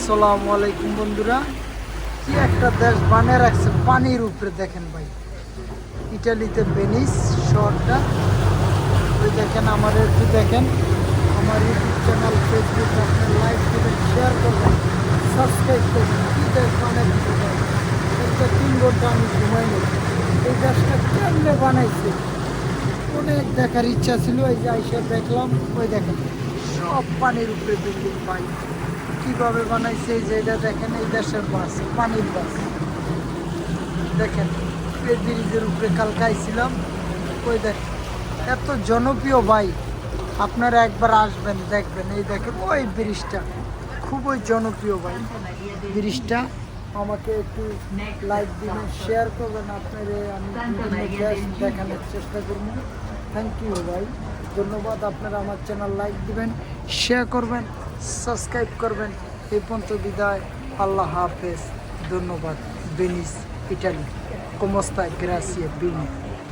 আসসালামু আলাইকুম বন্ধুরা, কি একটা দেশ বানিয়ে রাখছে পানির উপরে। দেখেন ভাই, ইটালিতে ভেনিস শহরটা। ওই দেখেন, আমার একটু দেখেন, আমার ইউটিউব চ্যানেল, ফেসবুক, আপনার লাইক দেবেন, শেয়ার করবেন, সাবস্ক্রাইব করবেন। কি দেশ বানিয়ে দিতে ভাই, এইটা 3 ঘন্টা আমি ঘুমাইনি। এই দেশটা কেমনে বানাইছে অনেক দেখার ইচ্ছা ছিল। এই যে আইসা দেখলাম, ওই দেখেন সব পানির উপরে বিল্ডিং ভাই। কিভাবে বানাইছে এই যে এটা দেখেন, এই দেশের বাস, পানির বাস দেখেন। এই ব্রিজের উপরে কালকে আইছিলাম, ওই দেখেন এত জনপ্রিয় ভাই। আপনারা একবার আসবেন, দেখবেন। এই দেখেন ওই ব্রিজটা খুবই জনপ্রিয় ভাই। ব্রিজটা আমাকে একটু লাইক দিবেন, শেয়ার করবেন। আপনারে আমি দেখানোর চেষ্টা করবো। থ্যাংক ইউ ভাই, ধন্যবাদ। আপনারা আমার চ্যানেল লাইক দিবেন, শেয়ার করবেন, সাবস্ক্রাইব করবেন। এই পর্যন্ত বিদায়, আল্লাহ হাফেজ, ধন্যবাদ। Venice, Italy. Como sta? Grazie, bene.